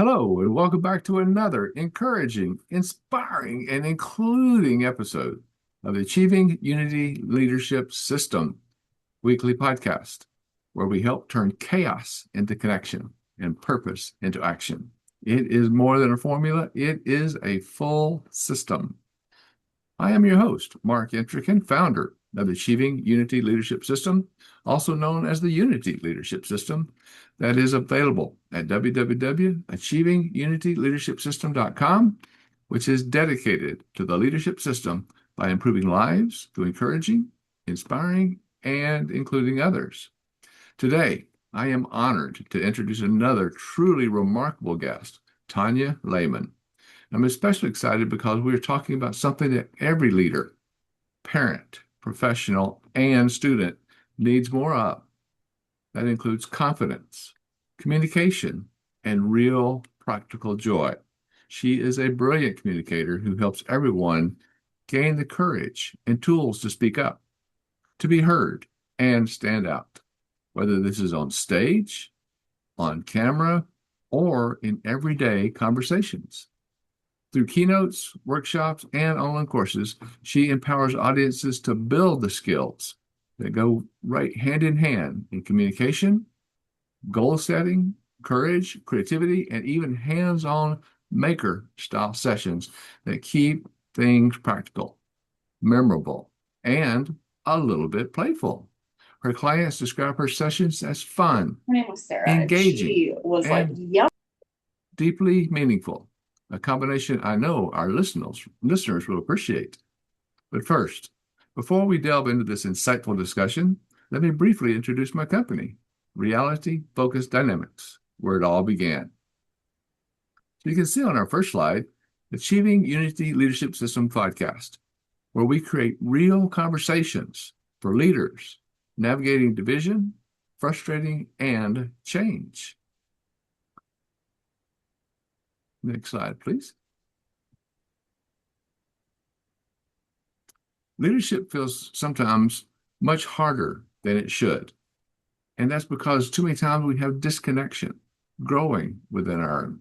Hello, and welcome back to another encouraging, inspiring, and including episode of the Achieving Unity Leadership System weekly podcast, where we help turn chaos into connection and purpose into action. It is more than a formula, it is a full system. I am your host, Mark Entrican, founder of the Achieving Unity Leadership System, also known as the Unity Leadership System, that is available at www.achievingunity.leadershipsystem.com, which is dedicated to the leadership system by improving lives through encouraging, inspiring, and including others. Today, I am honored to introduce another truly remarkable guest, Tonya Lehman. I'm especially excited because we're talking about something that every leader, parent, professional, and student needs more of. That includes confidence, communication, and real practical joy. She is a brilliant communicator who helps everyone gain the courage and tools to speak up, to be heard, and stand out, whether this is on stage, on camera, or in everyday conversations. Through keynotes, workshops, and online courses, she empowers audiences to build the skills that go right hand in hand in communication, goal setting, courage, creativity, and even hands-on maker-style sessions that keep things practical, memorable, and a little bit playful. Her clients describe her sessions as fun, Her name was Sarah, and engaging, she was like, and yep. deeply meaningful, a combination I know our listeners will appreciate. But first, before we delve into this insightful discussion, let me briefly introduce my company, Reality Focused Dynamics, where it all began. So you can see on our first slide, Achieving Unity Leadership System podcast, where we create real conversations for leaders navigating division, frustrating, and change. Next slide, please. Leadership feels sometimes much harder than it should. And that's because too many times we have disconnection growing within our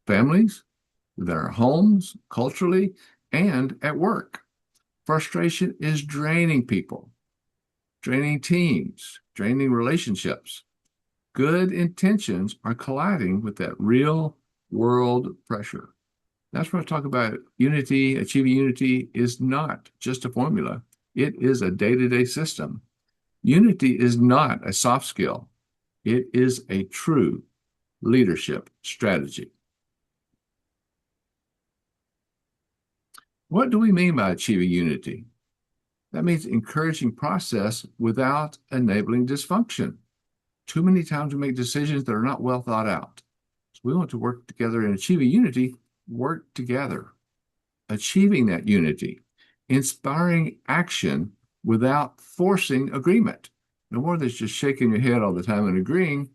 families, within our homes, culturally, and at work. Frustration is draining people, draining teams, draining relationships. Good intentions are colliding with that real world pressure. That's what I talk about. Unity, achieving unity is not just a formula. It is a day-to-day system. Unity is not a soft skill. It is a true leadership strategy. What do we mean by achieving unity? That means encouraging process without enabling dysfunction. Too many times we make decisions that are not well thought out. So we want to work together and achieving unity, work together. Achieving that unity, inspiring action without forcing agreement. No more than just shaking your head all the time and agreeing,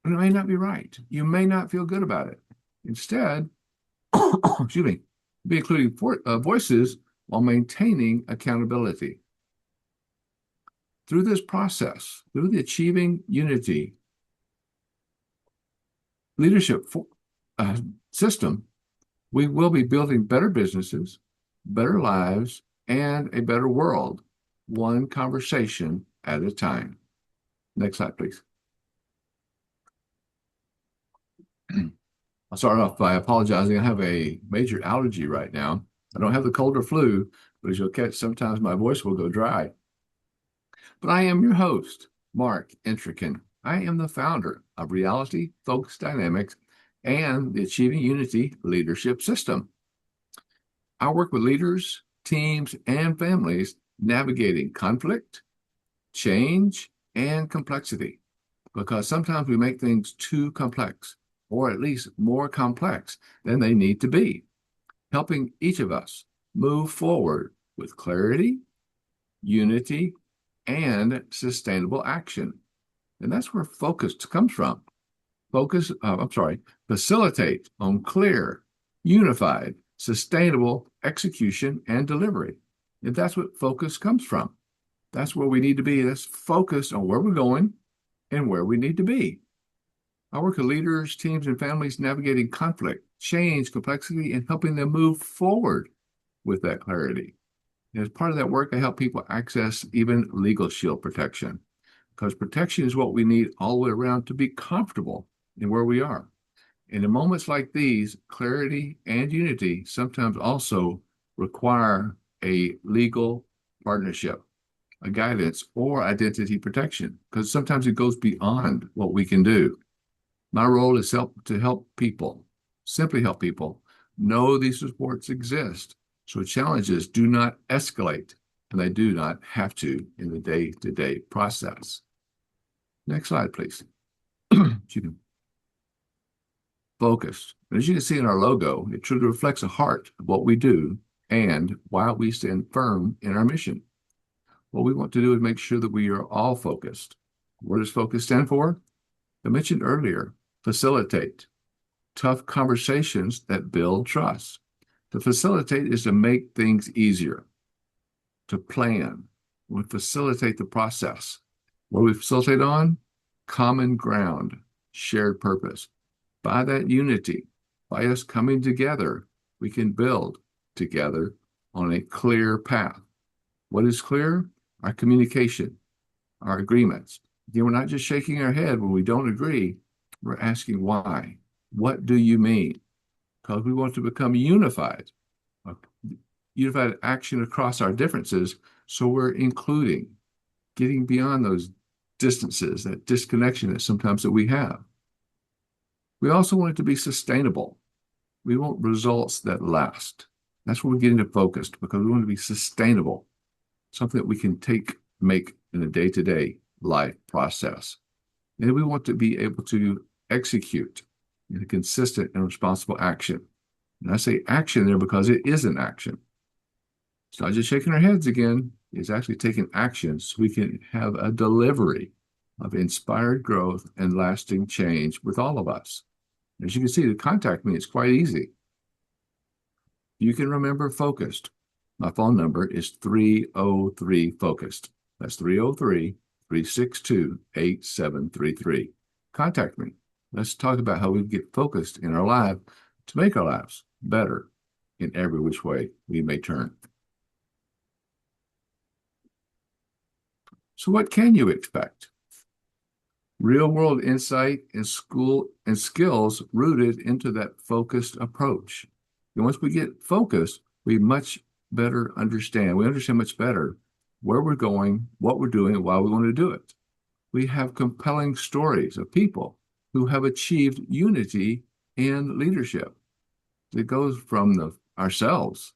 and it may not be right. You may not feel good about it. Instead, excuse me, be including voices while maintaining accountability. Through this process, through the Achieving Unity leadership system, we will be building better businesses, better lives, and a better world, one conversation at a time. Next slide, please. I'll start off by apologizing. I have a major allergy right now. I don't have the cold or flu, but as you'll catch, sometimes my voice will go dry. But I am your host, Mark Entrican. I am the founder of Reality Focused Dynamics and the Achieving Unity Leadership System. I work with leaders, teams, and families navigating conflict, change, and complexity, because sometimes we make things too complex, or at least more complex than they need to be, helping each of us move forward with clarity, unity, and sustainable action. And that's where focus comes from. Facilitate on clear, unified, sustainable execution and delivery. And that's what focus comes from. That's where we need to be. That's focused on where we're going and where we need to be. I work with leaders, teams, and families navigating conflict, change, complexity, and helping them move forward with that clarity. And as part of that work, I help people access even legal shield protection because protection is what we need all the way around to be comfortable in where we are. And in moments like these, clarity and unity sometimes also require a legal partnership, a guidance, or identity protection, because sometimes it goes beyond what we can do. My role is to help people, simply help people know these supports exist so challenges do not escalate and they do not have to in the day-to-day process. Next slide, please. Focused. As you can see in our logo, it truly reflects the heart of what we do and why we stand firm in our mission. What we want to do is make sure that we are all focused. What does focus stand for? I mentioned earlier, facilitate tough conversations that build trust. To facilitate is to make things easier, to plan. We facilitate the process. What do we facilitate on? Common ground, shared purpose. By that unity, by us coming together, we can build together on a clear path. What is clear? Our communication, our agreements. Again, we're not just shaking our head when we don't agree. We're asking why. What do you mean? Because we want to become unified, unified action across our differences. So we're including, getting beyond those distances, that disconnection that sometimes that we have. We also want it to be sustainable. We want results that last. That's where we get into focus because we want to be sustainable, something that we can make in a day-to-day life process. And we want to be able to execute in a consistent and responsible action. And I say action there because it is an action. It's not just shaking our heads again. It's actually taking action so we can have a delivery of inspired growth and lasting change with all of us. As you can see, to contact me, it's quite easy. You can remember focused. My phone number is 303 focused. That's 303-362-8733. Contact me. Let's talk about how we get focused in our life to make our lives better in every which way we may turn. So what can you expect? Real-world insight and skills rooted into that focused approach. And once we get focused, we much better understand. We understand much better where we're going, what we're doing, and why we want to do it. We have compelling stories of people who have achieved unity in leadership. It goes from ourselves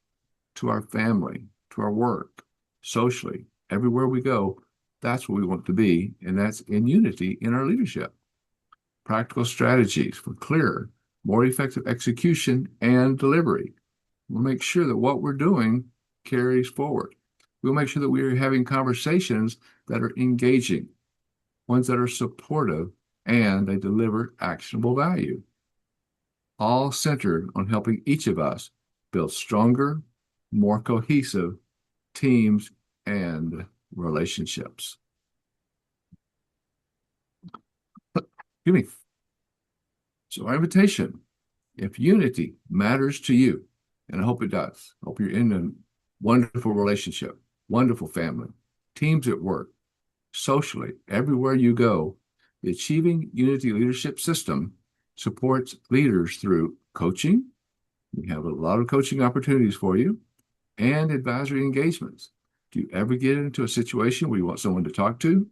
to our family, to our work, socially, everywhere we go. That's what we want to be, and that's in unity in our leadership. Practical strategies for clearer, more effective execution and delivery. We'll make sure that what we're doing carries forward. We'll make sure that we are having conversations that are engaging, ones that are supportive, and they deliver actionable value. All centered on helping each of us build stronger, more cohesive teams and relationships. Excuse me. So our invitation, if unity matters to you, and I hope it does, I hope you're in a wonderful relationship, wonderful family, teams at work, socially, everywhere you go, the Achieving Unity Leadership System supports leaders through coaching. We have a lot of coaching opportunities for you and advisory engagements. Do you ever get into a situation where you want someone to talk to?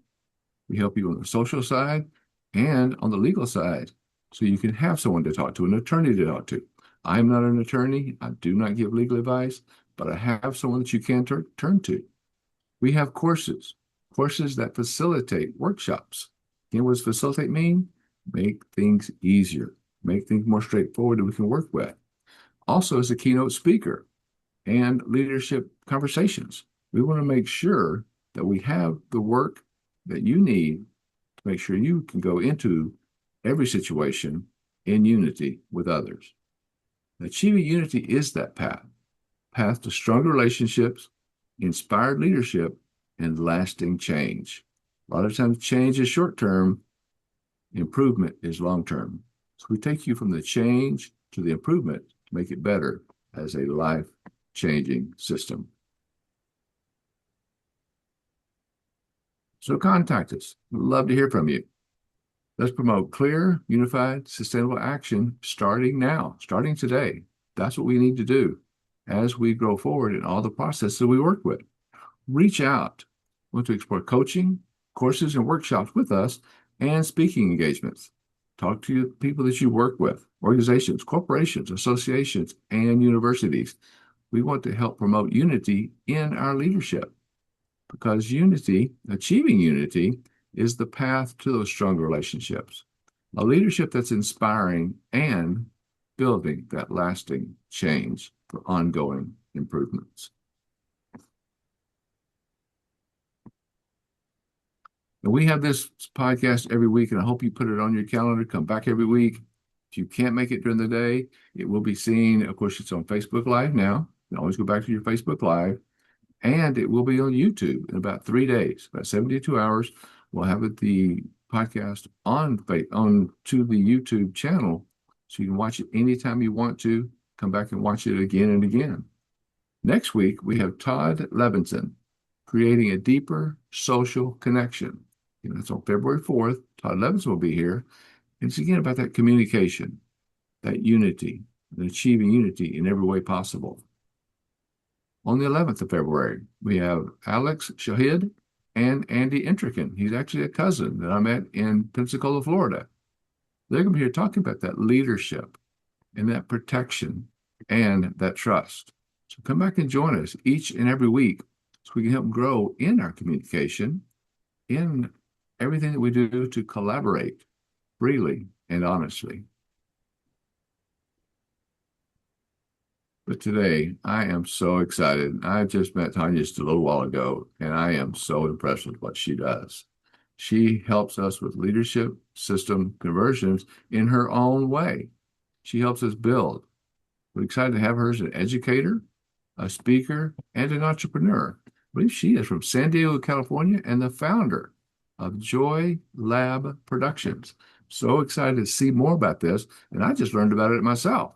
We help you on the social side and on the legal side so you can have someone to talk to, an attorney to talk to. I'm not an attorney. I do not give legal advice, but I have someone that you can turn to. We have courses that facilitate workshops. You know what does facilitate mean? Make things easier, make things more straightforward that we can work with. Also, as a keynote speaker and leadership conversations, we want to make sure that we have the work that you need to make sure you can go into every situation in unity with others. Achieving unity is that path to stronger relationships, inspired leadership, and lasting change. A lot of times change is short term. Improvement is long-term. So we take you from the change to the improvement to make it better as a life-changing system. So contact us. We'd love to hear from you. Let's promote clear, unified, sustainable action starting now, starting today. That's what we need to do as we grow forward in all the processes we work with. Reach out. Want to explore coaching, courses, and workshops with us, and speaking engagements. Talk to people that you work with, organizations, corporations, associations, and universities. We want to help promote unity in our leadership because unity, achieving unity, is the path to those stronger relationships. A leadership that's inspiring and building that lasting change for ongoing improvements. And we have this podcast every week, and I hope you put it on your calendar. Come back every week. If you can't make it during the day, it will be seen. Of course, it's on Facebook Live now. You can always go back to your Facebook Live. And it will be on YouTube in about 3 days, about 72 hours. We'll have the podcast on to the YouTube channel, so you can watch it anytime you want to. Come back and watch it again and again. Next week, we have Todd Levinson, Creating a Deeper Social Connection. That's on February 4th. Todd Levinson will be here. And it's again about that communication, that unity, and achieving unity in every way possible. On the 11th of February, we have Alex Shahid and Andy Intrican. He's actually a cousin that I met in Pensacola, Florida. They're going to be here talking about that leadership and that protection and that trust. So come back and join us each and every week so we can help grow in our communication, in everything that we do to collaborate freely and honestly. But today, I am so excited. I just met Tonya just a little while ago, and I am so impressed with what she does. She helps us with leadership system conversions in her own way. She helps us build. We're excited to have her as an educator, a speaker, and an entrepreneur. I believe she is from San Diego, California, and the founder of Joy Lab Productions. So excited to see more about this, and I just learned about it myself.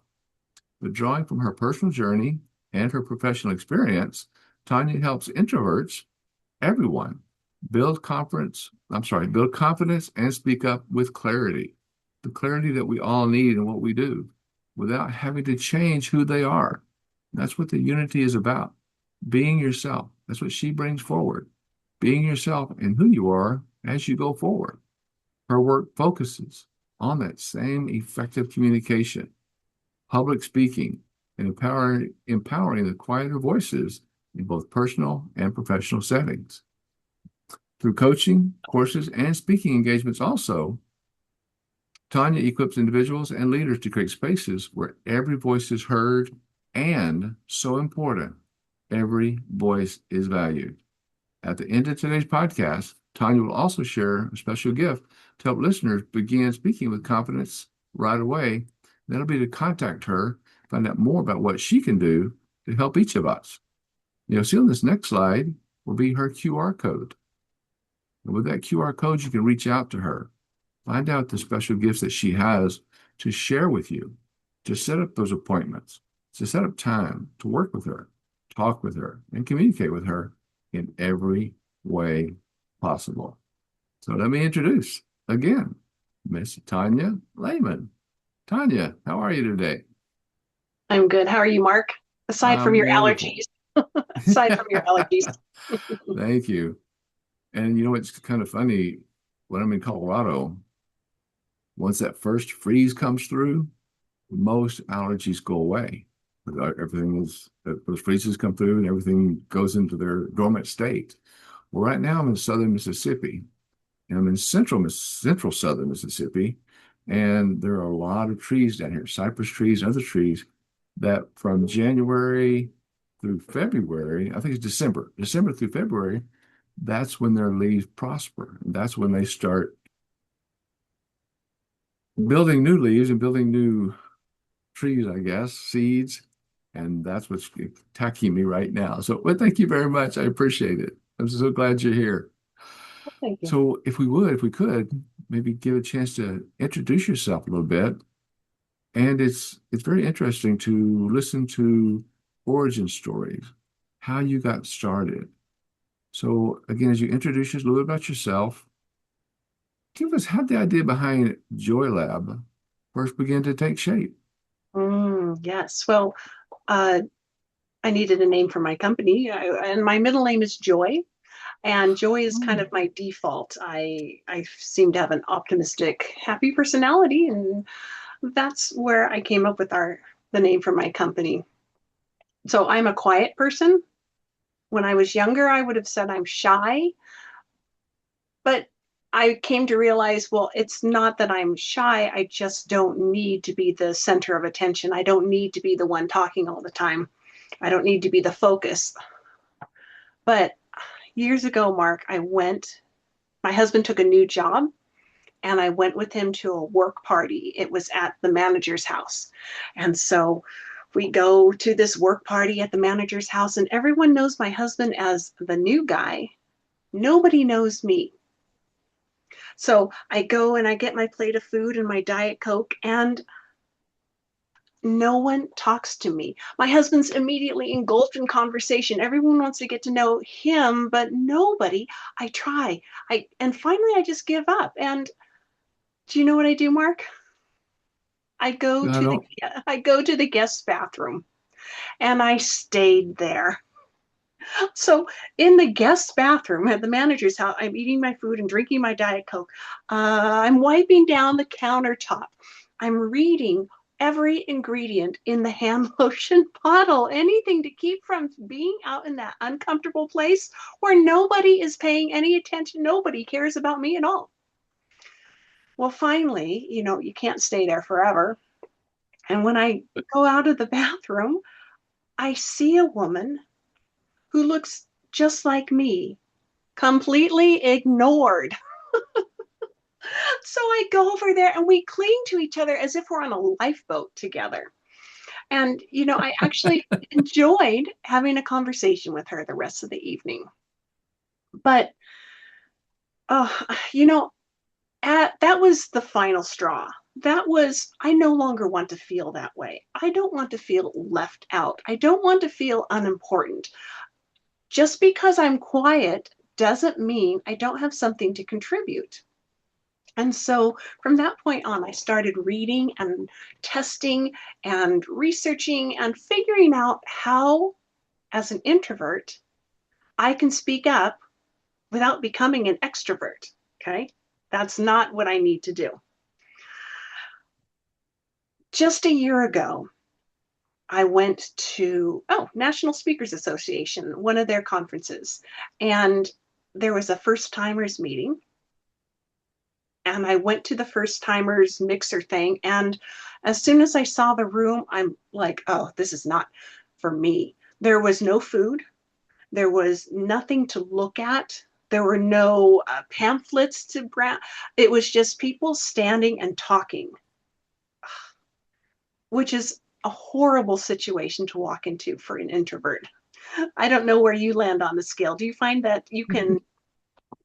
But drawing from her personal journey and her professional experience, Tonya helps introverts, everyone, build confidence and speak up with clarity, the clarity that we all need in what we do, without having to change who they are. That's what the unity is about, being yourself. That's what she brings forward, being yourself and who you are as you go forward. Her work focuses on that same effective communication, public speaking, and empowering the quieter voices in both personal and professional settings. Through coaching, courses, and speaking engagements also, Tonya equips individuals and leaders to create spaces where every voice is heard and, so important, every voice is valued. At the end of today's podcast, Tonya will also share a special gift to help listeners begin speaking with confidence right away. That'll be to contact her, find out more about what she can do to help each of us. See on this next slide will be her QR code. And with that QR code, you can reach out to her, find out the special gifts that she has to share with you, to set up those appointments, to set up time to work with her, talk with her, and communicate with her in every way possible. So let me introduce again, Miss Tonya Lehman. Tonya, how are you today? I'm good. How are you, Mark? Aside from your Wonderful. allergies. Aside from your allergies. Thank you. And it's kind of funny, when I'm in Colorado, once that first freeze comes through, most allergies go away. Those freezes come through and everything goes into their dormant state. Well, right now I'm in southern Mississippi, and I'm in central southern Mississippi, and there are a lot of trees down here, cypress trees, other trees, that from January through February, I think it's December through February, that's when their leaves prosper. That's when they start building new leaves and building new trees, I guess, seeds. And that's what's attacking me right now. So, but thank you very much. I appreciate it. I'm so glad you're here. Thank you. So if we could, maybe give a chance to introduce yourself a little bit. And it's very interesting to listen to origin stories, how you got started. So again, as you introduce us a little bit about yourself, give us how the idea behind Joy Lab first began to take shape. Yes. Well, uh, I needed a name for my company, and my middle name is Joy, and Joy is kind Hmm. of my default. I seem to have an optimistic, happy personality, and that's where I came up with our the name for my company. So I'm a quiet person. When I was younger, I would have said I'm shy, but I came to realize, well, it's not that I'm shy. I just don't need to be the center of attention. I don't need to be the one talking all the time. I don't need to be the focus. But years ago, Mark, my husband took a new job and I went with him to a work party. It was at the manager's house. And so we go to this work party at the manager's house, and everyone knows my husband as the new guy. Nobody knows me. So I go and I get my plate of food and my Diet Coke, and no one talks to me. My husband's immediately engulfed in conversation. Everyone wants to get to know him, but nobody. I try. And finally I just give up. And do you know what I do, Mark? I go I to the don't, I go to the guest bathroom and I stayed there. So in the guest bathroom at the manager's house, I'm eating my food and drinking my Diet Coke. I'm wiping down the countertop. I'm reading every ingredient in the hand lotion bottle, anything to keep from being out in that uncomfortable place where nobody is paying any attention. Nobody cares about me at all. Well, finally, you can't stay there forever. And when I go out of the bathroom, I see a woman who looks just like me, completely ignored. So I go over there and we cling to each other as if we're on a lifeboat together. And, I actually enjoyed having a conversation with her the rest of the evening. But, oh, you know, that was the final straw. I no longer want to feel that way. I don't want to feel left out. I don't want to feel unimportant. Just because I'm quiet doesn't mean I don't have something to contribute. And so from that point on, I started reading and testing and researching and figuring out how, as an introvert, I can speak up without becoming an extrovert. Okay. That's not what I need to do. Just a year ago, I went to, National Speakers Association, one of their conferences, and there was a first timers meeting. And I went to the first timers mixer thing. And as soon as I saw the room, I'm like, oh, this is not for me. There was no food. There was nothing to look at. There were no pamphlets to grab. It was just people standing and talking, which is a horrible situation to walk into for an introvert. I don't know where you land on the scale. Do you find that you can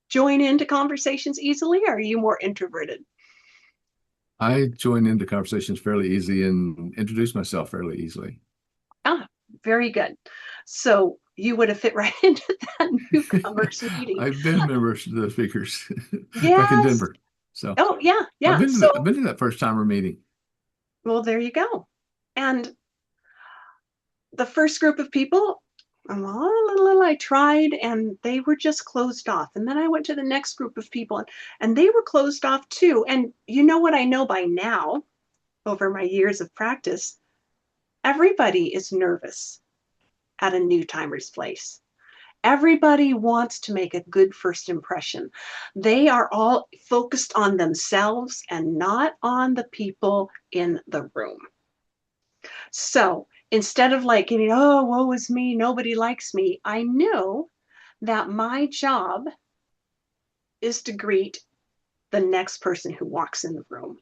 join into conversations easily, or are you more introverted? I join into conversations fairly easy and introduce myself fairly easily. Ah, very good. So you would have fit right into that newcomers meeting. I've been members to the speakers back in Yes. Denver. So Oh, yeah, I've yeah. been to So, I've been to that first timer meeting. well, there you go. And the first group of people, I tried and they were just closed off. And then I went to the next group of people and they were closed off too. And you know what I know by now, over my years of practice, everybody is nervous at a new timer's place. Everybody wants to make a good first impression. They are all focused on themselves and not on the people in the room. So instead of like getting, oh, woe is me, nobody likes me, I knew that my job is to greet the next person who walks in the room,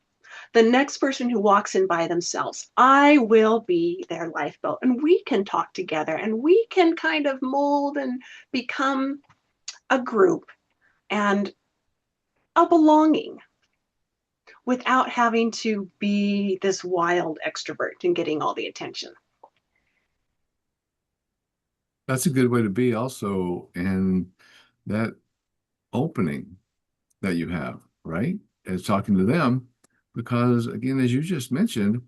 the next person who walks in by themselves. I will be their lifeboat and we can talk together and we can kind of mold and become a group and a belonging. without having to be this wild extrovert and getting all the attention. That's a good way to be also. And that opening that you have, right? As talking to them, because again, as you just mentioned,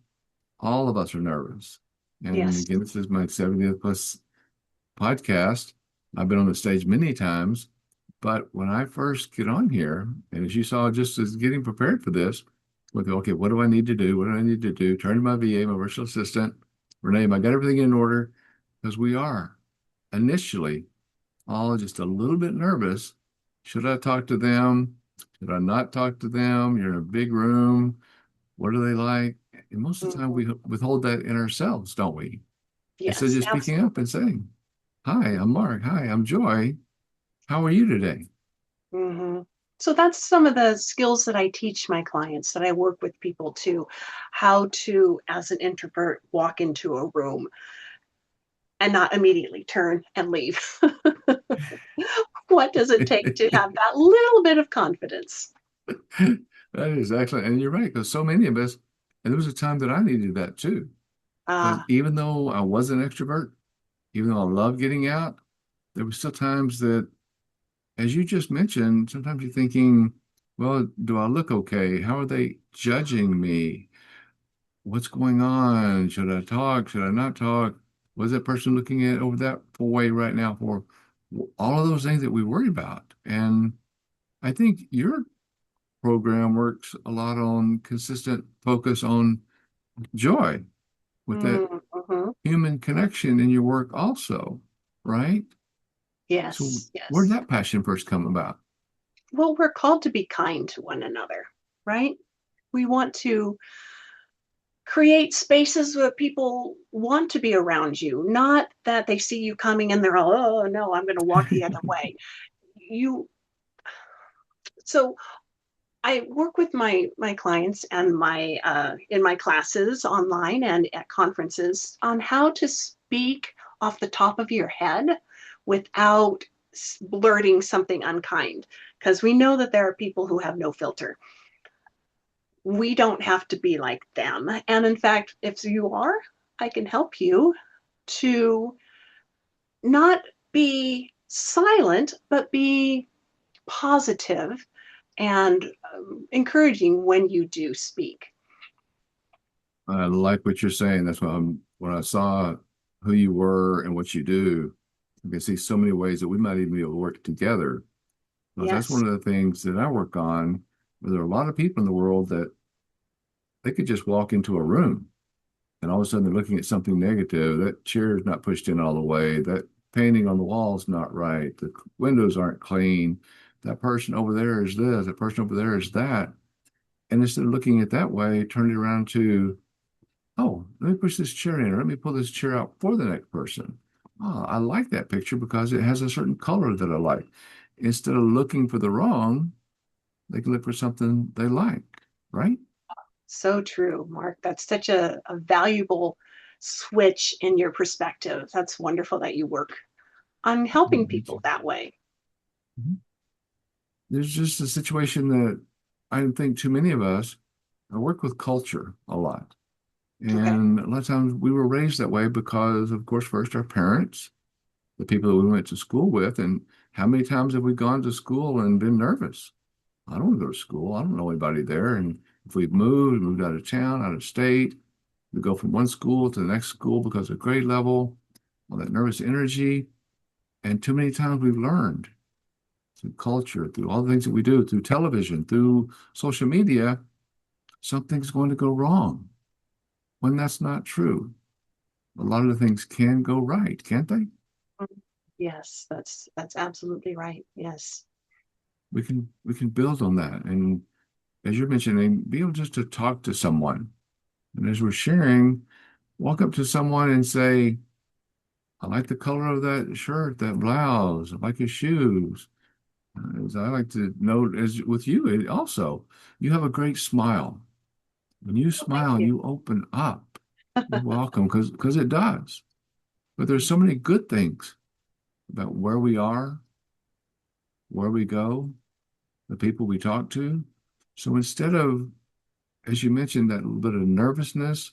all of us are nervous. And Yes. again, this is my 70th plus podcast. I've been on the stage many times, but when I first get on here, and as you saw, just as getting prepared for this, with okay, what do I need to do? What do I need to do? Turn to my VA, my virtual assistant, Renee, I got everything in order because we are initially all just a little bit nervous. Should I talk to them? Should I not talk to them? You're in a big room. What are they like? And most of the time, Mhm. we withhold that in ourselves, don't we? Instead of Yes, just speaking up and absolutely. saying, "Hi, I'm Mark. Hi, I'm Joy. How are you today?" Hmm. So that's some of the skills that I teach my clients, that I work with people to, how to, as an introvert, walk into a room and not immediately turn and leave. What does it take to have that little bit of confidence? That is excellent. And you're right, because so many of us, and there was a time that I needed that too. Because Ah, even though I was an extrovert, even though I loved getting out, there were still times that, as you just mentioned, sometimes you're thinking, well, do I look okay? How are they judging me? What's going on? Should I talk? Should I not talk? Was that person looking at over that way right now for all of those things that we worry about? And I think your program works a lot on consistent focus on joy with that mm-hmm. human connection in your work also, right? So Yes, where did yes. that passion first come about? Well, we're called to be kind to one another, right? We want to create spaces where people want to be around you, not that they see you coming and they're all, oh no, I'm going to walk the other way. You so I work with my clients and my in my classes online and at conferences on how to speak off the top of your head without blurting something unkind, because we know that there are people who have no filter. We don't have to be like them, and in fact, if you are, I can help you to not be silent but be positive and encouraging when you do speak. I like what you're saying. That's why when I saw who you were and what you do, I can see so many ways that we might even be able to work together. Because that's Yes. one of the things that I work on. Where there are a lot of people in the world that they could just walk into a room and all of a sudden they're looking at something negative. That chair is not pushed in all the way. That painting on the wall is not right. The windows aren't clean. That person over there is this. That person over there is that. And instead of looking at it that way, turn it around to, oh, let me push this chair in, or let me pull this chair out for the next person. Oh, I like that picture because it has a certain color that I like. Instead of looking for the wrong, they can look for something they like, right? So true, Mark. That's such a valuable switch in your perspective. That's wonderful that you work on helping people that way. Mhm. There's just a situation that I don't think too many of us, I work with culture a lot. Okay. And a lot of times we were raised that way because, of course, first our parents, the people that we went to school with, and how many times have we gone to school and been nervous? I don't want to go to school. I don't know anybody there. And if we've moved out of town, out of state, we go from one school to the next school because of grade level, all that nervous energy. And too many times we've learned through culture, through all the things that we do, through television, through social media, something's going to go wrong when that's not true. A lot of the things can go right, can't they? Yes, that's absolutely right. Yes. We can build on that. And as you're mentioning, be able just to talk to someone. And as we're sharing, walk up to someone and say, I like the color of that shirt, that blouse. I like your shoes. As I like to note, as with you, also, you have a great smile. When you Oh, thank smile, you. you open up. You're welcome because it does. But there's so many good things about where we are, where we go, the people we talk to. So instead of as you mentioned, that little bit of nervousness,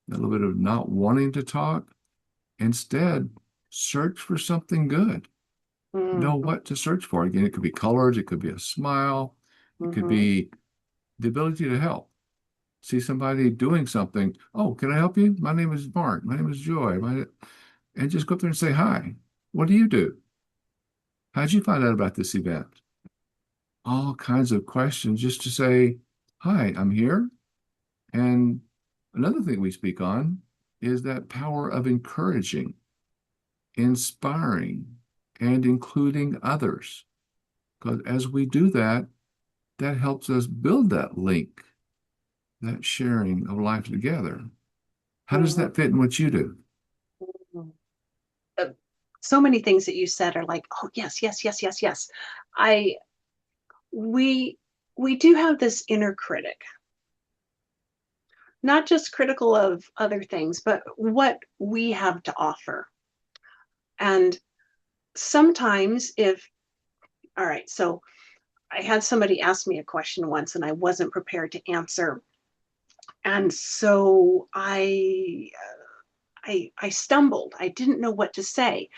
that little bit of not wanting to talk, instead, search for something good. Know Mm-hmm. what to search for. Again, it could be colors, it could be a smile, it could Mm-hmm. be the ability to help. See somebody doing something. Oh, can I help you? My name is Mark. My name is Joy. And just go up there and say hi. What do you do? How'd you find out about this event? All kinds of questions just to say, hi, I'm here. And another thing we speak on is that power of encouraging, inspiring, and including others. Because as we do that, that helps us build that link, that sharing of life together. How does that fit in what you do? Mm-hmm. Uh, so many things that you said are like, oh yes, yes, yes, yes, yes. I we we do have this inner critic, not just critical of other things, but what we have to offer. And sometimes if all right, so I had somebody ask me a question once and I wasn't prepared to answer. And so I stumbled. I didn't know what to say.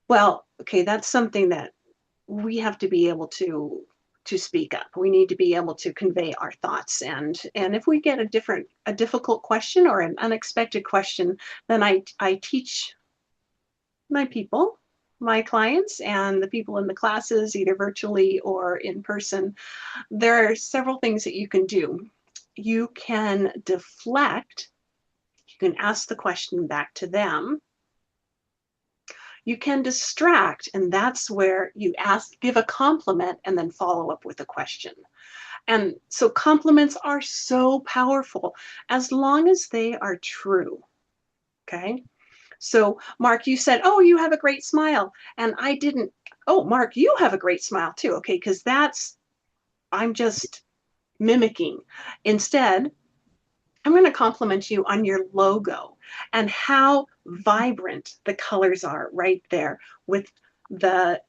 Well, okay, that's something that we have to be able to speak up. We need to be able to convey our thoughts, and if we get a difficult question or an unexpected question, then I teach my people, my clients and the people in the classes either virtually or in person. There are several things that you can do. You can deflect, you can ask the question back to them. You can distract, and that's where you ask, give a compliment, and then follow up with a question. And so compliments are so powerful as long as they are true. Okay. So, Mark, you said, oh, you have a great smile. And I didn't, oh, Mark, you have a great smile too. Okay. Because I'm just mimicking. Instead, I'm going to compliment you on your logo and how vibrant the colors are right there with the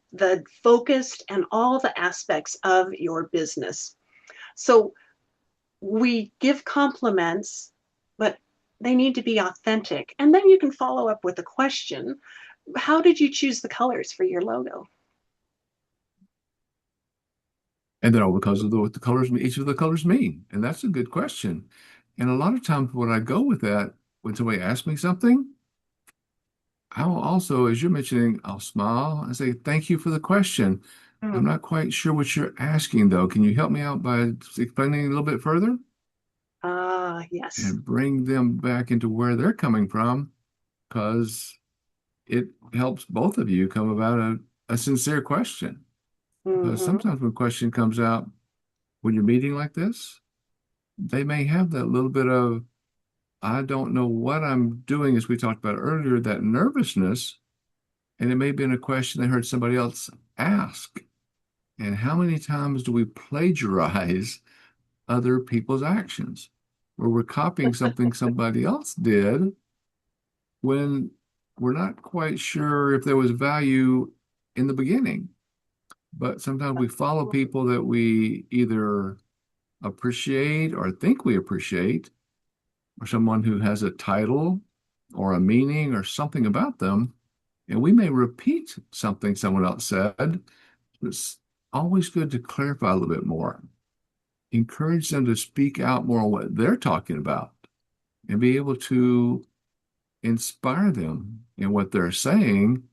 focused and all the aspects of your business. So we give compliments, but they need to be authentic. And then you can follow up with a question. How did you choose the colors for your logo? And then all because of what the colors, each of the colors mean. And that's a good question. And a lot of times when I go with that, when somebody asks me something, I'll also, as you're mentioning, I'll smile and say, thank you for the question. I'm Mm. not quite sure what you're asking, though. Can you help me out by explaining a little bit further? Yes. And bring them back into where they're coming from, because it helps both of you come about a sincere question. Because Mm-hmm. sometimes when a question comes out when you're meeting like this, they may have that little bit of, I don't know what I'm doing, as we talked about earlier, that nervousness. And it may have been a question they heard somebody else ask. And how many times do we plagiarize other people's actions, where we're copying something somebody else did when we're not quite sure if there was value in the beginning? But sometimes we follow people that we either appreciate or think we appreciate, or someone who has a title or a meaning or something about them, and we may repeat something someone else said. It's always good to clarify a little bit more. Encourage them to speak out more on what they're talking about and be able to inspire them in what they're saying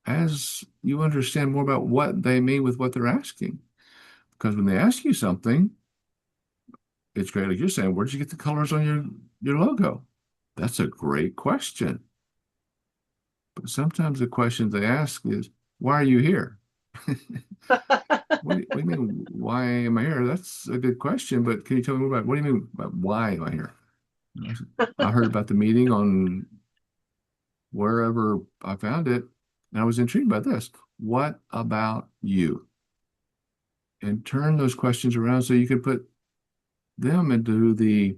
as you understand more about what they mean with what they're asking. Because when they ask you something, it's great, like you're saying, where'd you get the colors on your logo? That's a great question. But sometimes the question they ask is, why are you here? What do you mean, why am I here? That's a good question, but can you tell me more about what do you mean about why am I here? I heard about the meeting on wherever I found it, and I was intrigued by this. What about you? And turn those questions around so you can put them into a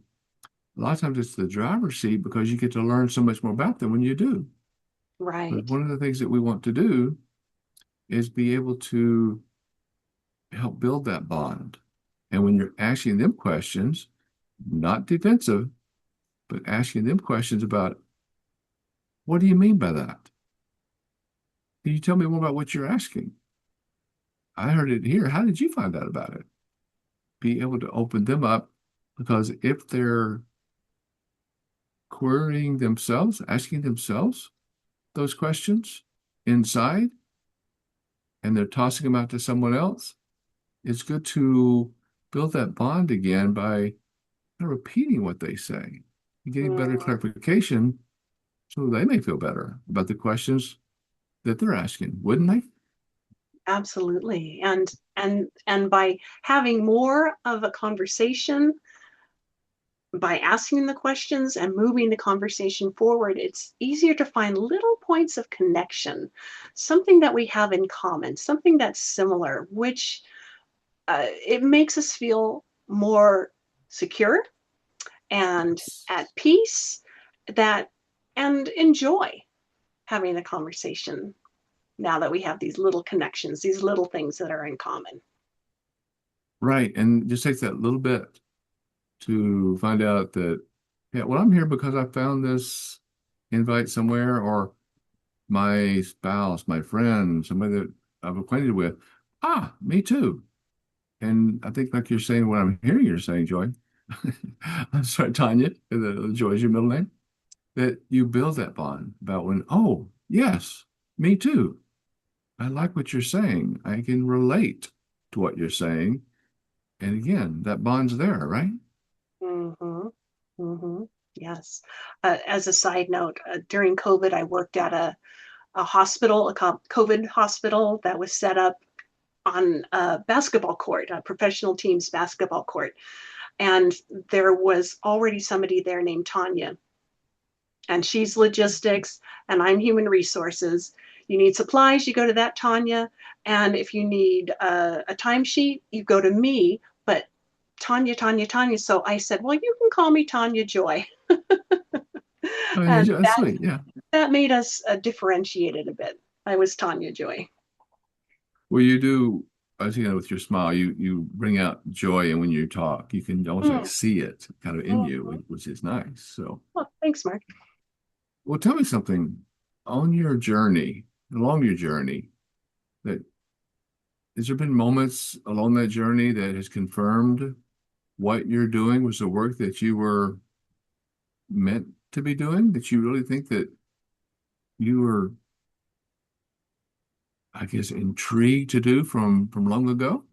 lot of times it's the driver's seat because you get to learn so much more about them when you do. But Right. one of the things that we want to do is be able to help build that bond. And when you're asking them questions, not defensive, but asking them questions about what do you mean by that? Can you tell me more about what you're asking? I heard it here. How did you find out about it? Be able to open them up because if they're querying themselves, asking themselves those questions inside, and they're tossing them out to someone else, it's good to build that bond again by repeating what they say and getting better Mm, clarification so they may feel better about the questions that they're asking, wouldn't they? absolutely. And by having more of a conversation, by asking the questions and moving the conversation forward, it's easier to find little points of connection, something that we have in common, something that's similar, which it makes us feel more secure and at peace, that and enjoy having a conversation now that we have these little connections, these little things that are in common. Right. And it just takes that little bit to find out that, yeah, well, I'm here because I found this invite somewhere, or my spouse, my friend, somebody that I'm acquainted with. Ah, me too. And I think, like you're saying, what I'm hearing you're saying, Joy, I'm sorry, Tanya, Joy is your middle name, that you build that bond about when, oh, yes, me too. I like what you're saying. I can relate to what you're saying. And again, that bond's there, right? Mm-hmm. Mm-hmm. Yes. As a side note, during COVID, I worked at a hospital, a COVID hospital that was set up on a basketball court, a professional team's basketball court. And there was already somebody there named Tonya, and she's logistics, and I'm human resources. You need supplies, you go to that Tonya. And if you need a timesheet, you go to me. But Tonya, Tonya, Tonya. So I said, well, you can call me Tonya Joy. Oh, yeah, And that's sweet. Yeah. that made us differentiated a bit. I was Tonya Joy. Well, you do, I think with your smile, you bring out joy, and when you talk, you can almost like Mm, see it kind of in mm-hmm. you, which is nice. So, Well, thanks, Mark. well, tell me something on your journey, along your journey, that has there been moments along that journey that has confirmed what you're doing was the work that you were meant to be doing, that you really think that you were, I guess, intrigued to do from long ago?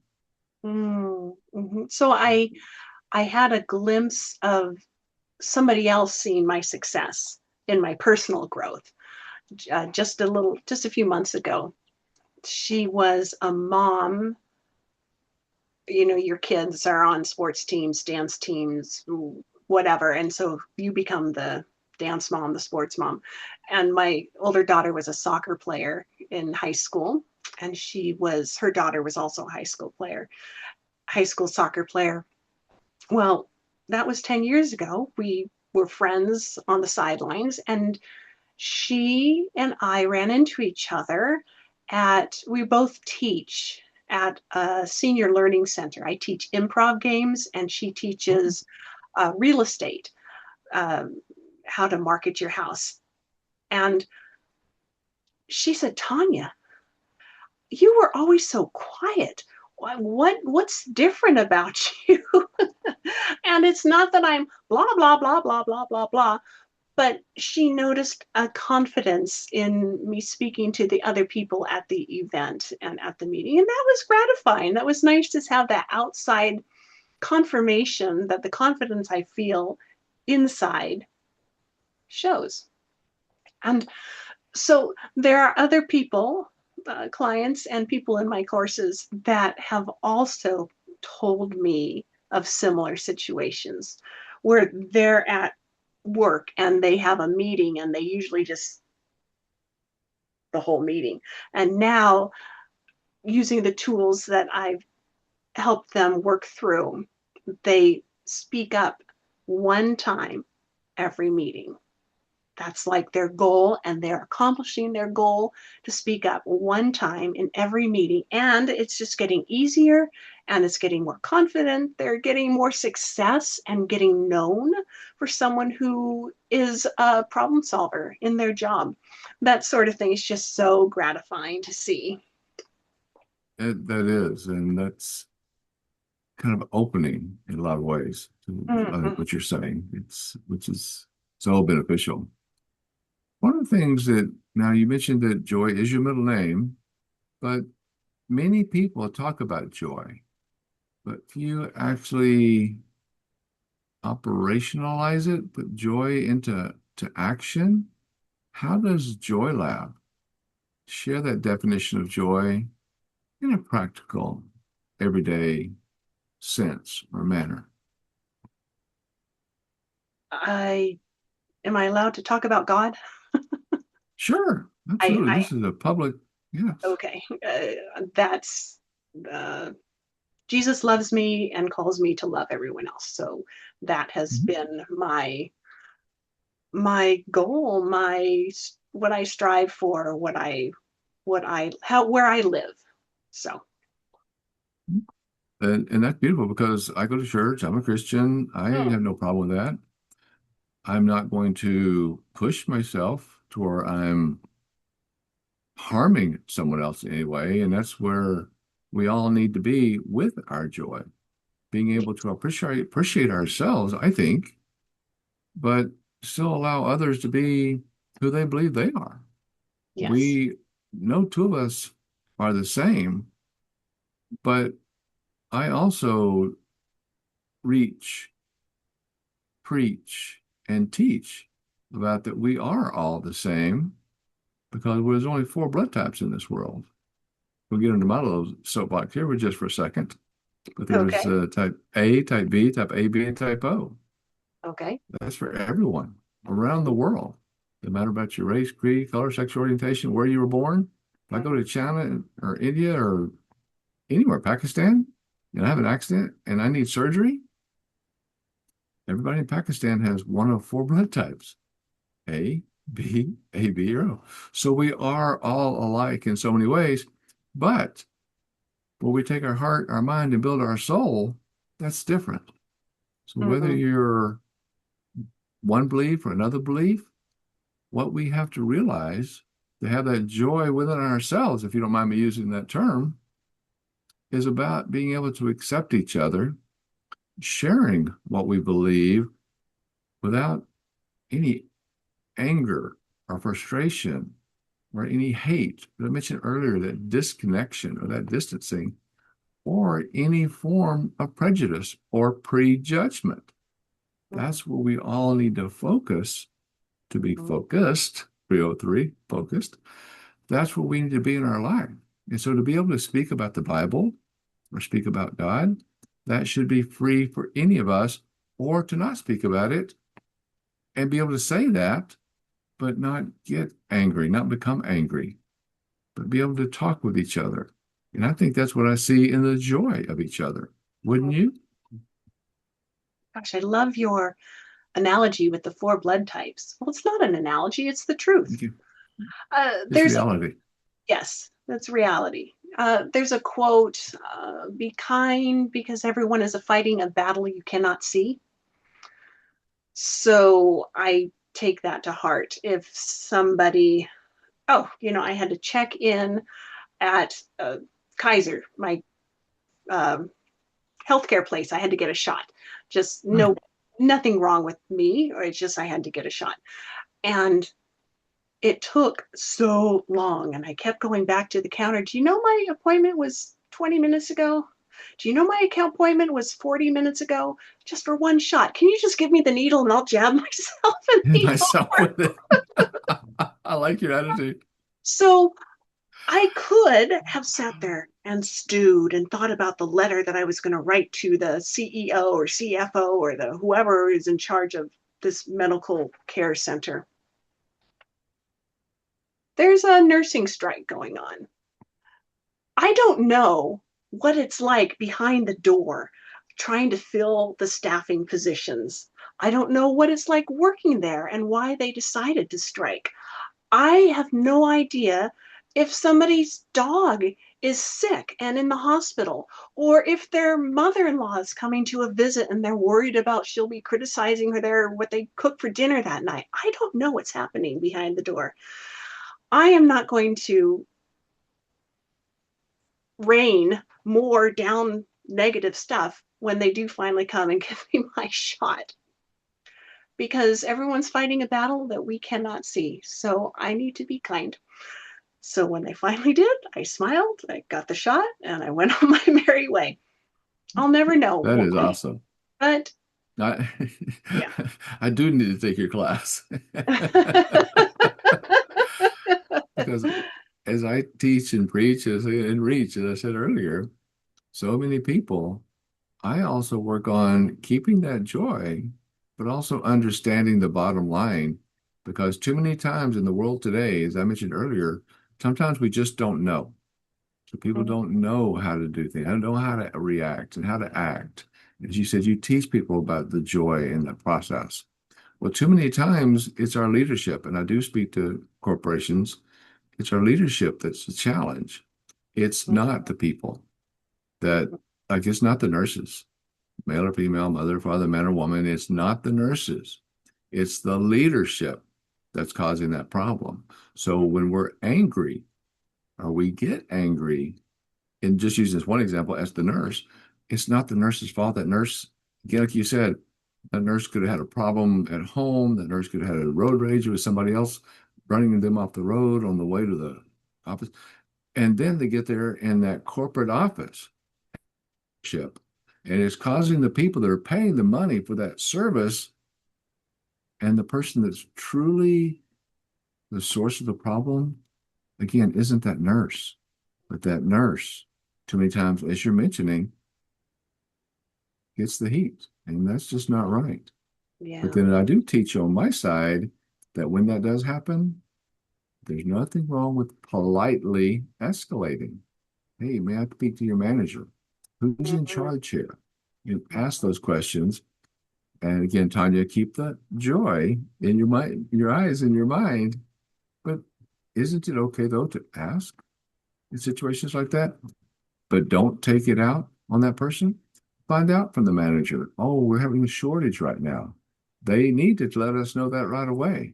Mm-hmm. So I had a glimpse of somebody else seeing my success in my personal growth just a few months ago. She was a mom. You know, your kids are on sports teams, dance teams, whatever, and so you become the dance mom, the sports mom. And my older daughter was a soccer player in high school, and her daughter was also a high school soccer player. Well, that was 10 years ago. We were friends on the sidelines, and she and I ran into each other we both teach at a senior learning center. I teach improv games, and she Okay. teaches real estate, um, how to market your house. And she said, Tonya, you were always so quiet. What's different about you? And it's not that I'm blah blah blah blah blah blah blah, but she noticed a confidence in me speaking to the other people at the event and at the meeting. And that was gratifying. That was nice to have that outside confirmation that the confidence I feel inside shows. And so there are other people, clients, and people in my courses that have also told me of similar situations where they're at work and they have a meeting and they usually just the whole meeting. And now, using the tools that I've helped them work through, they speak up one time every meeting. That's like their goal, and they're accomplishing their goal to speak up one time in every meeting. And it's just getting easier and it's getting more confident. They're getting more success and getting known for someone who is a problem solver in their job. That sort of thing is just so gratifying to see. That is, and that's kind of opening in a lot of ways to Mm-hmm. what you're saying. Which is so beneficial. One of the things that now you mentioned that Joy is your middle name, but many people talk about joy, but few actually operationalize it, put joy into action. How does Joy Lab share that definition of joy in a practical, everyday sense or manner? I Am I allowed to talk about God? Sure, absolutely. I This is a public, yes. Okay. That's Jesus loves me and calls me to love everyone else. So that has Mhm. been my goal, my what I strive for, what I how where I live. So And that's beautiful because I go to church, I'm a Christian, I mm, have no problem with that. I'm not going to push myself to where I'm harming someone else in any way. And that's where we all need to be with our joy, being able to appreciate ourselves, I think, but still allow others to be who they believe they are. yes. We, no two of us are the same, but I also reach, preach, and teach about that we are all the same because there's only four blood types in this world. We'll get into my little soapbox here for just for a second. But there's Okay. type A, type B, type AB, and type O. Okay. That's for everyone around the world. No matter about your race, creed, color, sexual orientation, where you were born. If I go to China or India or anywhere, Pakistan, and I have an accident and I need surgery, everybody in Pakistan has one of four blood types. A, B, AB, or O. So we are all alike in so many ways. But when we take our heart, our mind, and build our soul, that's different. So whether Mm-hmm. you're one belief or another belief, what we have to realize to have that joy within ourselves, if you don't mind me using that term, is about being able to accept each other, sharing what we believe without any anger or frustration or any hate. But I mentioned earlier that disconnection or that distancing or any form of prejudice or prejudgment. That's where we all need to focus to be Mm-hmm. focused, 303, focused. That's where we need to be in our life. And so to be able to speak about the Bible or speak about God, that should be free for any of us, or to not speak about it and be able to say that, but not get angry, not become angry, but be able to talk with each other. And I think that's what I see in the joy of each other. Wouldn't you? Gosh, I love your analogy with the four blood types. Well, it's not an analogy, it's the truth. Thank you. It's There's reality. Yes, that's reality. There's a quote, be kind because everyone is fighting a battle you cannot see. So I take that to heart. If somebody, I had to check in at Kaiser, my um, healthcare place. I had to get a shot. Just Right. no, nothing wrong with me. Or it's just I had to get a shot. And it took so long. And I kept going back to the counter. Do you know my appointment was 20 minutes ago? Do you know my account appointment was 40 minutes ago? Just for one shot. Can you just give me the needle and I'll jab myself in the Myself arm? with it. I like your attitude. So I could have sat there and stewed and thought about the letter that I was going to write to the CEO or CFO or the whoever is in charge of this medical care center. There's a nursing strike going on. I don't know what it's like behind the door trying to fill the staffing positions. I don't know what it's like working there and why they decided to strike. I have no idea if somebody's dog is sick and in the hospital, or if their mother-in-law is coming to a visit and they're worried about she'll be criticizing her what they cook for dinner that night. I don't know what's happening behind the door. I am not going to rain more down negative stuff when they do finally come and give me my shot, because everyone's fighting a battle that we cannot see. So I need to be kind. So when they finally did, I smiled, I got the shot, and I went on my merry way. I'll never know That is why, awesome. but I, yeah. I do need to take your class because as I teach and preach and reach, as I said earlier, so many people, I also work on keeping that joy, but also understanding the bottom line. Because too many times in the world today, as I mentioned earlier, sometimes we just don't know. So people don't know how to do things. I don't know how to react and how to act. As you said, you teach people about the joy in the process. Well, too many times it's our leadership, and I do speak to corporations, it's our leadership that's the challenge. It's not the people that, like, it's not the nurses, male or female, mother, father, man or woman. It's not the nurses. It's the leadership that's causing that problem. So when we're angry or we get angry, and just use this one example as the nurse, it's not the nurse's fault. That nurse, again, like you said, that nurse could have had a problem at home. That nurse could have had a road rage with somebody else running them off the road on the way to the office. And then they get there in that corporate office ship, and it's causing the people that are paying the money for that service and the person that's truly the source of the problem, again, isn't that nurse, but that nurse, too many times, as you're mentioning, gets the heat. And that's just not right. But Yeah. then I do teach on my side that when that does happen, there's nothing wrong with politely escalating. Hey, may I speak to your manager? Who's in Mm-hmm. charge here? You ask those questions. And again, Tonya, keep that joy in your mind, your eyes, and your mind. But isn't it okay though to ask in situations like that? But don't take it out on that person. Find out from the manager. Oh, we're having a shortage right now. They need to let us know that right away.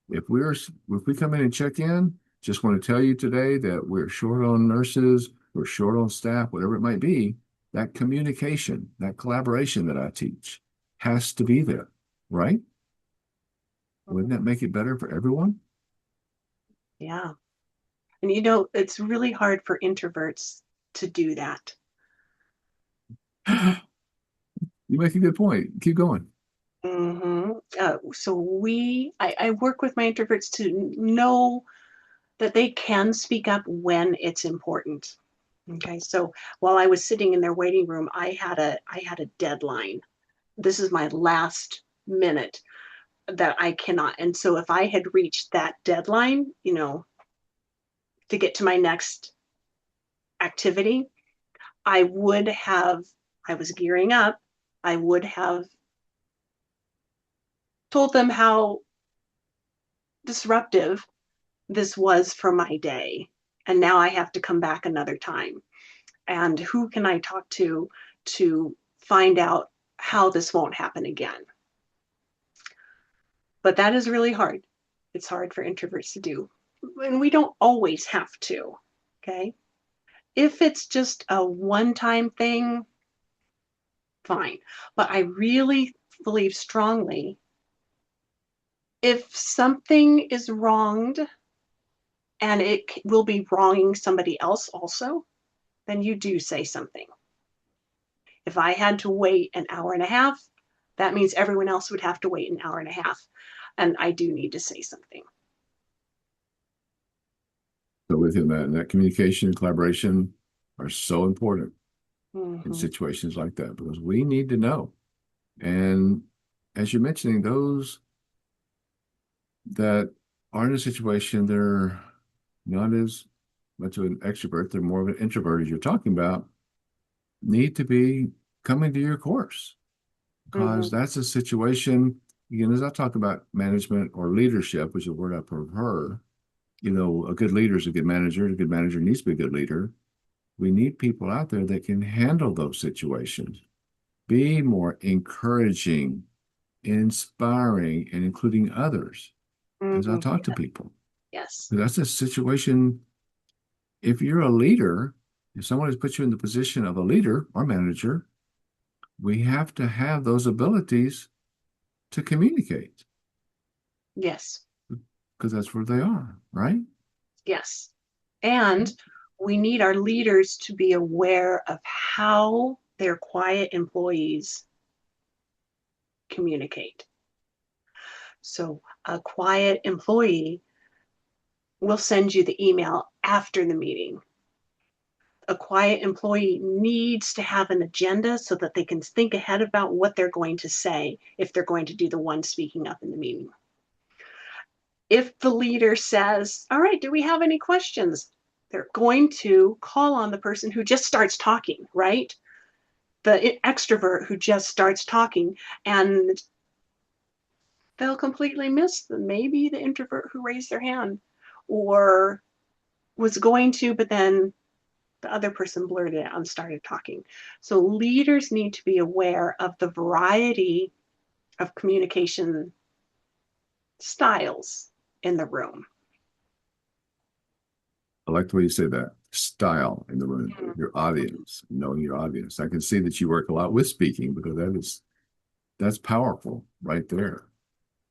If we come in and check in, just want to tell you today that we're short on nurses, we're short on staff, whatever it might be. That communication, that collaboration that I teach has to be there, right? Wouldn't that make it better for everyone? Yeah. And it's really hard for introverts to do that. You make a good point. Keep going. I work with my introverts to know that they can speak up when it's important. Okay, so while I was sitting in their waiting room, I had a deadline. This is my last minute that I cannot. And so if I had reached that deadline, to get to my next activity, I would have, I was gearing up, I would have told them how disruptive this was for my day. And now I have to come back another time. And who can I talk to find out how this won't happen again? But that is really hard. It's hard for introverts to do. And we don't always have to. Okay. If it's just a one time thing, fine. But I really believe strongly if something is wronged and it will be wronging somebody else also, then you do say something. If I had to wait an hour and a half, that means everyone else would have to wait an hour and a half. And I do need to say something. So with him, that communication and collaboration are so important in Mm-hmm. situations like that because we need to know. And as you're mentioning, those that are in a situation they're not as much of an extrovert, they're more of an introvert, as you're talking about, need to be coming to your course Mm-hmm. because that's a situation, again, as I talk about management or leadership, which is a word I prefer, a good leader is a good manager. A good manager needs to be a good leader. We need people out there that can handle those situations, be more encouraging, inspiring, and including others as I Hmm. talk to people. Yes. That's a situation. If you're a leader, if someone has put you in the position of a leader or manager, we have to have those abilities to communicate Yes. because that's where they are, right? Yes. And we need our leaders to be aware of how their quiet employees communicate. So a quiet employee will send you the email after the meeting. A quiet employee needs to have an agenda so that they can think ahead about what they're going to say if they're going to do the one speaking up in the meeting. If the leader says, all right, do we have any questions? They're going to call on the person who just starts talking, right? The extrovert who just starts talking, and they'll completely miss maybe the introvert who raised their hand or was going to, but then the other person blurted it out and started talking. So leaders need to be aware of the variety of communication styles in the room. I like the way you say that. Style in the room, your Mm-hmm. audience, knowing your audience. I can see that you work a lot with speaking because that's powerful right there.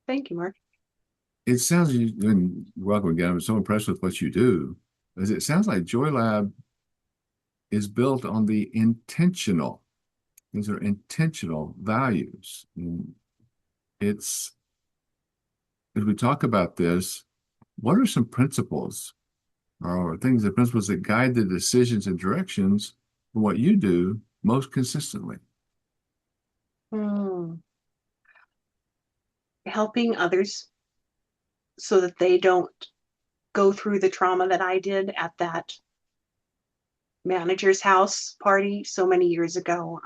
Thank you, Mark. It sounds you and welcome again. I'm so impressed with what you do. As it sounds like Joy Lab is built on the intentional. These are intentional values. And it's as we talk about this, what are some principles or things, the principles that guide the decisions and directions for what you do most consistently? Hmm. Helping others so that they don't go through the trauma that I did at that manager's house party so many years ago.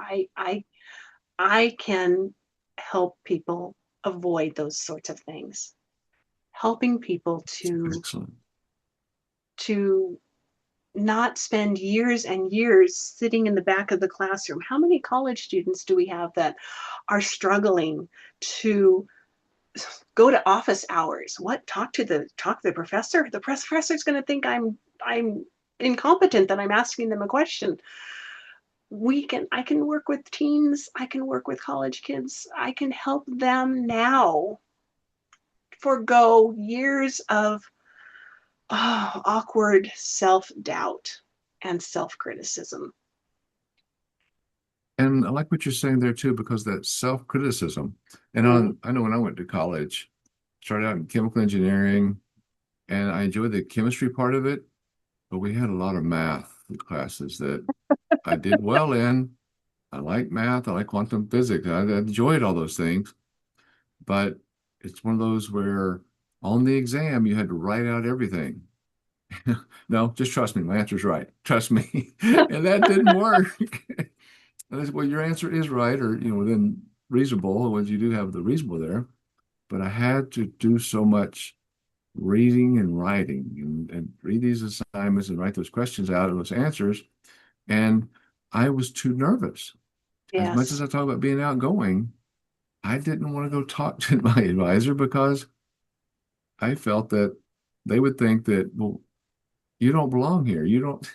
I can help people avoid those sorts of things. Helping people Excellent. to not spend years and years sitting in the back of the classroom. How many college students do we have that are struggling to go to office hours? What talk to the professor? The professor's going to think I'm incompetent that I'm asking them a question. I can work with teens, I can work with college kids, I can help them now forego years of awkward self-doubt and self-criticism. And I like what you're saying there too, because that self-criticism. And Mm. I know when I went to college, started out in chemical engineering, and I enjoyed the chemistry part of it, but we had a lot of math classes that I did well in. I like math, I like quantum physics, I enjoyed all those things, but it's one of those where on the exam you had to write out everything. No, just trust me, my answer's right. Trust me. And that didn't work. Well, your answer is right, or within reasonable, when you do have the reasonable there. But I had to do so much reading and writing and read these assignments and write those questions out and those answers. And I was too nervous. As much as Yes. I talk about being outgoing, I didn't want to go talk to my advisor because I felt that they would think that, well, you don't belong here. You don't,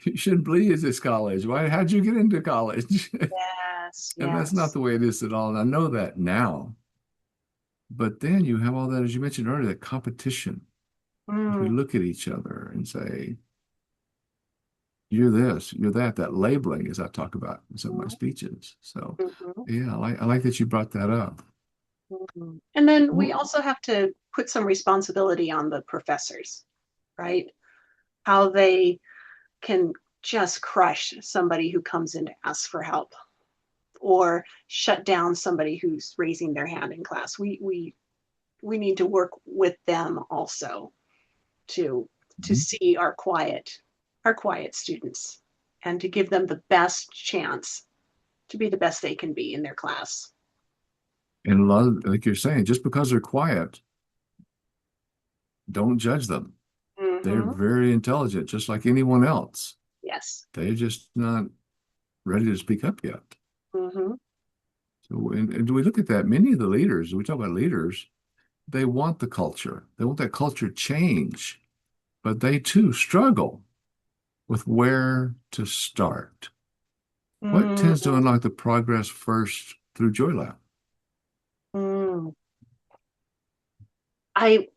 you shouldn't be at this college. How'd you get into college? Yes. And that's not Yes. the way it is at all. And I know that now. But then you have all that, as you mentioned earlier, that competition. If we Mm. look at each other and say, you're this, you're that, that labeling, as I talk about in some of my speeches. So, Mm-hmm. yeah, I like that you brought that up. Mm-hmm. And then we Well, also have to put some responsibility on the professors, right? How they can just crush somebody who comes in to ask for help or shut down somebody who's raising their hand in class. We need to work with them also to mhm. see our quiet students and to give them the best chance to be the best they can be in their class. And a lot of, like you're saying, just because they're quiet, don't judge them. They're Mm-hmm. very intelligent, just like anyone else. Yes. They're just not ready to speak up yet. Hmm. So, and we look at that, many of the leaders, we talk about leaders, they want the culture. They want that culture change, but they too struggle with where to start. What tends to Mm-hmm. unlock the progress first through Joy Lab? I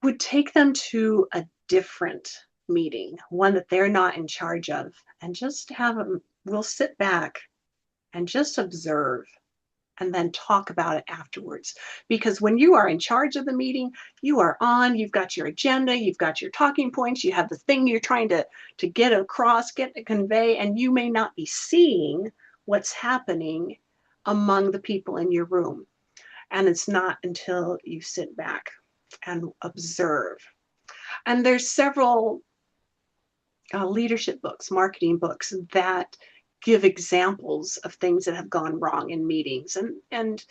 would take them to a different meeting, one that they're not in charge of, and just have them, we'll sit back and just observe and then talk about it afterwards. Because when you are in charge of the meeting, you are on, you've got your agenda, you've got your talking points, you have the thing you're trying to get across, get to convey, and you may not be seeing what's happening among the people in your room. And it's not until you sit back and observe. And there's several leadership books, marketing books that give examples of things that have gone wrong in meetings. And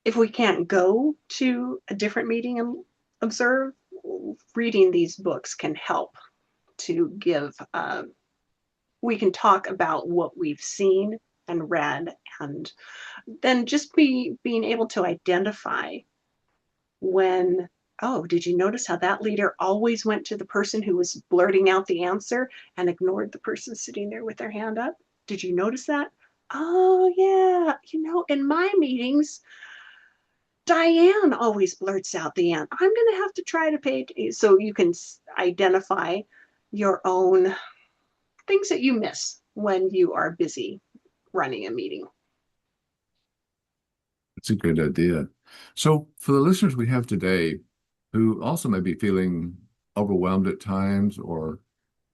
if we can't go to a different meeting and observe, reading these books can help to give, we can talk about what we've seen and read, and then just being able to identify when, oh, did you notice how that leader always went to the person who was blurting out the answer and ignored the person sitting there with their hand up? Did you notice that? Oh, yeah. In my meetings, Diane always blurts out the end. I'm going to have to try to pay. So you can identify your own things that you miss when you are busy running a meeting. It's a great idea. So, for the listeners we have today who also may be feeling overwhelmed at times or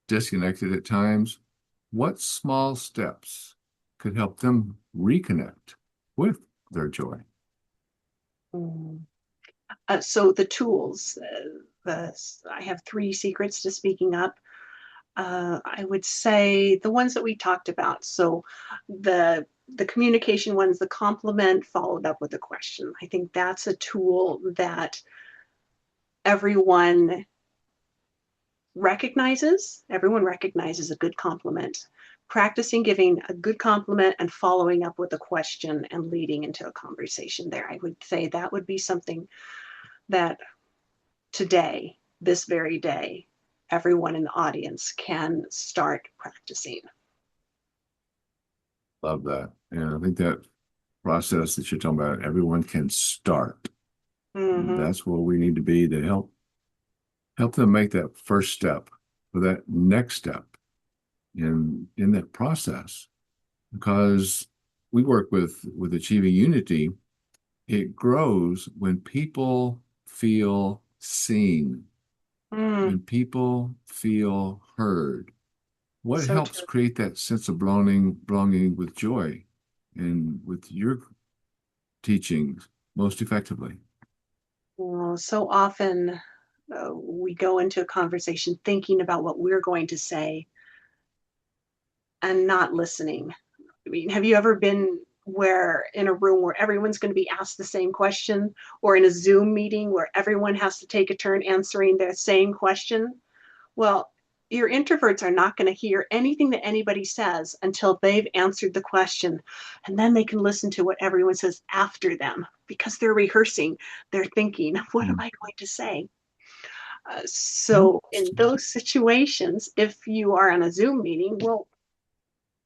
disconnected at times, what small steps could help them reconnect with their joy? Mm. So the tools, I have three secrets to speaking up. I would say the ones that we talked about. So the communication ones, the compliment followed up with a question. I think that's a tool that everyone everyone recognizes a good compliment. Practicing giving a good compliment and following up with a question and leading into a conversation there. I would say that would be something that today, this very day, everyone in the audience can start practicing. Love that. And I think that process that you're talking about, everyone can start. Mm-hmm. That's where we need to be to help them make that first step or that next step in that process. Because we work with achieving unity, it grows when people feel seen, Mm, when people feel heard. What so helps true. create that sense of belonging with joy and with your teachings most effectively? Well, so often we go into a conversation thinking about what we're going to say and not listening. I mean, have you ever been where in a room where everyone's going to be asked the same question, or in a Zoom meeting where everyone has to take a turn answering the same question? Well, your introverts are not going to hear anything that anybody says until they've answered the question. And then they can listen to what everyone says after them because they're rehearsing, they're thinking, what am Mm. I going to say? Yep. So, in those situations, if you are on a Zoom meeting, well,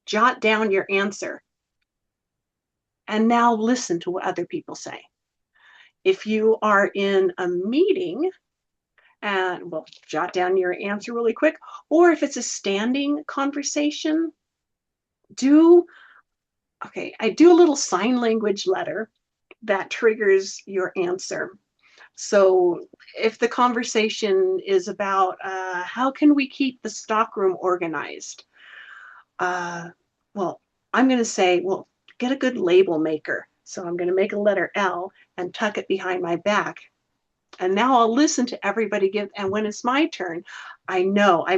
jot down your answer and now listen to what other people say. If you are in a meeting, and well, jot down your answer really quick. Or if it's a standing conversation, do I do a little sign language letter that triggers your answer. So if the conversation is about how can we keep the stockroom organized, uh, well, I'm going to say, well, get a good label maker. So I'm going to make a letter L and tuck it behind my back. And now I'll listen to everybody give. And when it's my turn, I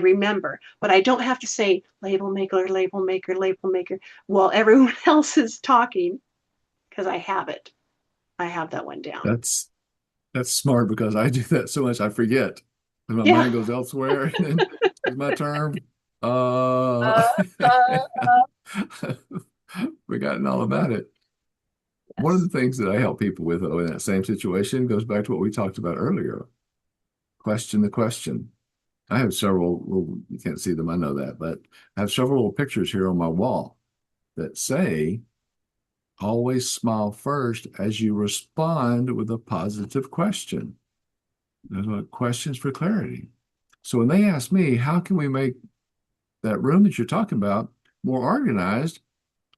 remember, but I don't have to say label maker, label maker, label maker while everyone else is talking because I have it. I have that one down. That's that's smart because I do that so much I forget. And my Yeah. mind goes elsewhere and then it's my turn. Uh, Uh, uh, forgotten all about it. One of the yes. things that I help people with, though, in that same situation goes back to what we talked about earlier. Question the question. I have several, well, you can't see them, I know that, but I have several little pictures here on my wall that say, always smile first as you respond with a positive question. Those are questions for clarity. So when they ask me, how can we make that room that you're talking about more organized?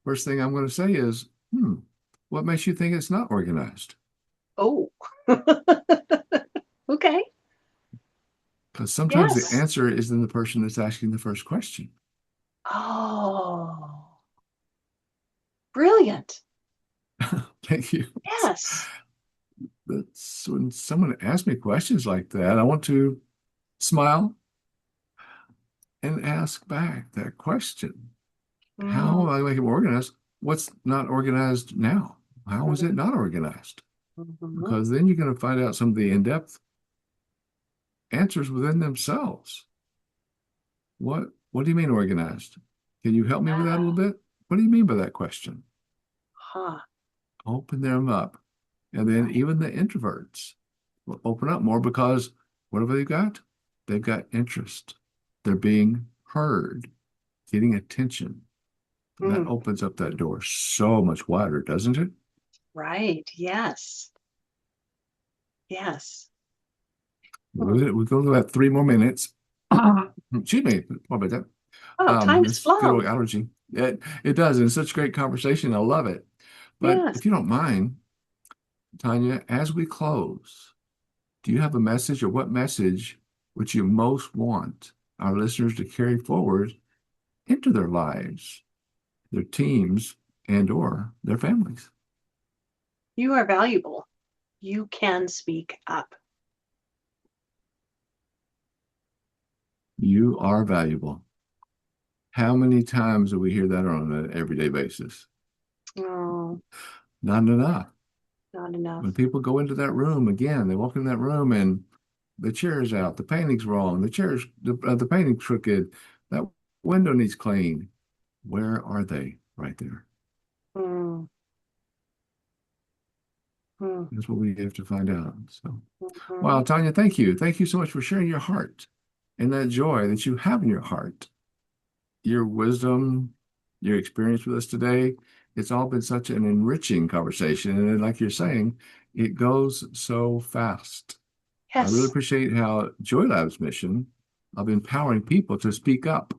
First thing I'm going to say is, what makes you think it's not organized? Oh, okay. Because sometimes the Yes. answer is in the person that's asking the first question. Oh, brilliant. Thank you. Yes. That's when someone asks me questions like that, I want to smile and ask back that question. How Mm, am I make it more organized? What's not organized now? How is it not organized? mhm. Because then you're going to find out some of the in-depth answers within themselves. What do you mean organized? Can you help me with that a little Ah, bit? What do you mean by that question? huh. Open them up. And then Right. even the introverts will open up more because what have they got? They've got interest. They're being heard, getting attention. That Mm, opens up that door so much wider, doesn't it? right. Yes. Yes. Hmm. We've got about 3 more minutes. Excuse me. What about that? Oh, time's This good old flown. allergy. It does. And it's such a great conversation. I love it. But Yes. if you don't mind, Tonya, as we close, do you have a message or what message would you most want our listeners to carry forward into their lives, their teams, and or their families? You are valuable. You can speak up. You are valuable. How many times do we hear that on an everyday basis? Oh, Not enough. not enough. When people go into that room again, they walk in that room and the chair is out, the painting's wrong, the painting's crooked, that window needs cleaned. Where are they? Right there. Mm, mm, That's what we have to find out. So, wow, mhm. Tonya, thank you. Thank you so much for sharing your heart and that joy that you have in your heart, your wisdom, your experience with us today. It's all been such an enriching conversation. And like you're saying, it goes so fast. I really Yes. appreciate how Joy Lab's mission of empowering people to speak up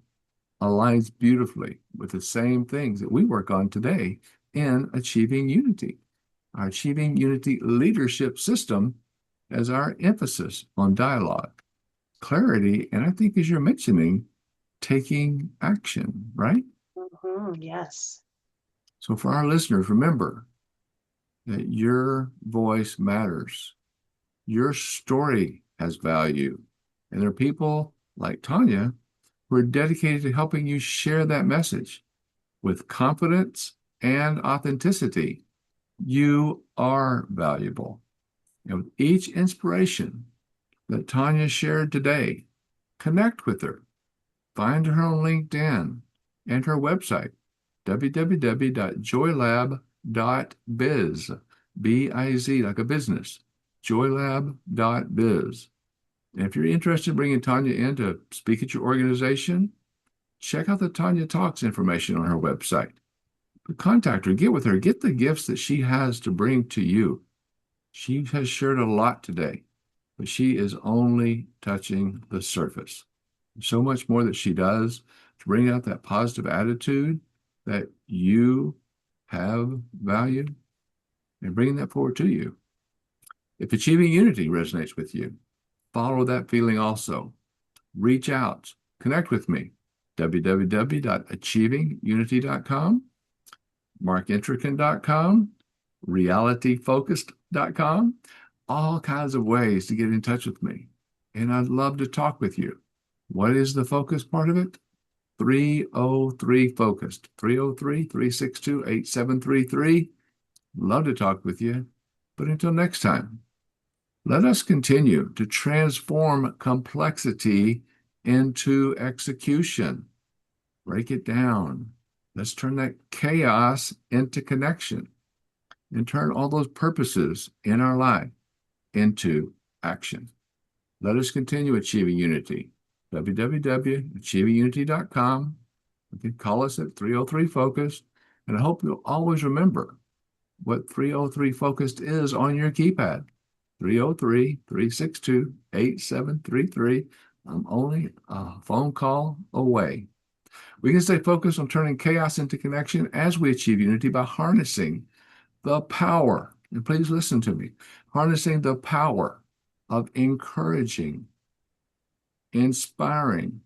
aligns beautifully with the same things that we work on today in achieving unity. Our achieving unity leadership system has our emphasis on dialogue, clarity, and I think, as you're mentioning, taking action, right? Yes. So, for our listeners, remember that your voice matters. Your story has value. And there are people like Tonya who are dedicated to helping you share that message with confidence and authenticity. You are valuable. And with each inspiration that Tonya shared today, connect with her. Find her on LinkedIn and her website, www.joylab.biz, B-I-Z, like a business, joylab.biz. And if you're interested in bringing Tonya in to speak at your organization, check out the Tonya Talks information on her website. Contact her, get with her, get the gifts that she has to bring to you. She has shared a lot today, but she is only touching the surface. So much more that she does to bring out that positive attitude that you have value and bringing that forward to you. If achieving unity resonates with you, follow that feeling also. Reach out, connect with me, www.achievingunity.com, markintrican.com, realityfocused.com, all kinds of ways to get in touch with me. And I'd love to talk with you. What is the focus part of it? 303 focused, 303-362-8733. Love to talk with you. But until next time, let us continue to transform complexity into execution. break it down. Let's turn that chaos into connection and turn all those purposes in our life into action. Let us continue achieving unity. www.achievingunity.com. You can call us at 303 Focus, and I hope you'll always remember what 303 Focused is on your keypad. 303-362-8733. I'm only a phone call away. We can stay focused on turning chaos into connection as we achieve unity by harnessing the power, and please listen to me, harnessing the power of encouraging, inspiring,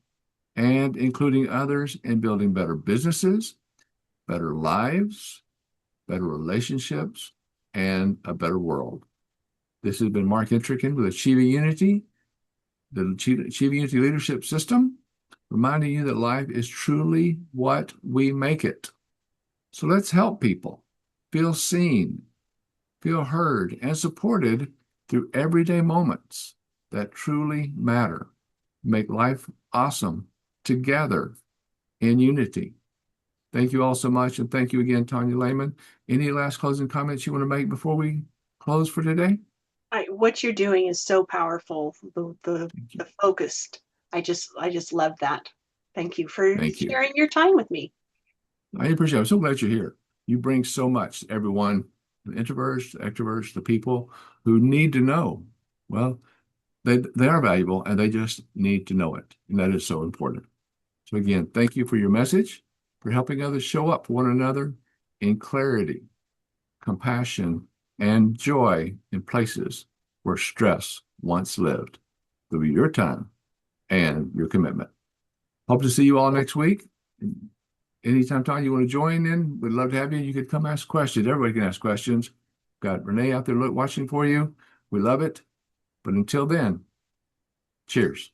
and including others in building better businesses, better lives, better relationships, and a better world. This has been Mark Intrican with Achieving Unity, the Achieving Unity Leadership System, reminding you that life is truly what we make it. So let's help people feel seen, feel heard, and supported through everyday moments that truly matter. Make life awesome together in unity. Thank you all so much. And thank you again, Tonya Lehman. Any last closing comments you want to make before we close for today? What you're doing is so powerful. Thank you. The focused. I just love that. Thank you for Thank you. sharing your time with me. I appreciate it. I'm so glad you're here. You bring so much to everyone, the introverts, the extroverts, the people who need to know. Well, they are valuable and they just need to know it. And that is so important. So again, thank you for your message, for helping others show up for one another in clarity, compassion, and joy in places where stress once lived through your time and your commitment. Hope to see you all next week. Anytime, Tom, you want to join in, we'd love to have you. You could come ask questions. Everybody can ask questions. Got Renee out there watching for you. We love it. But until then, cheers.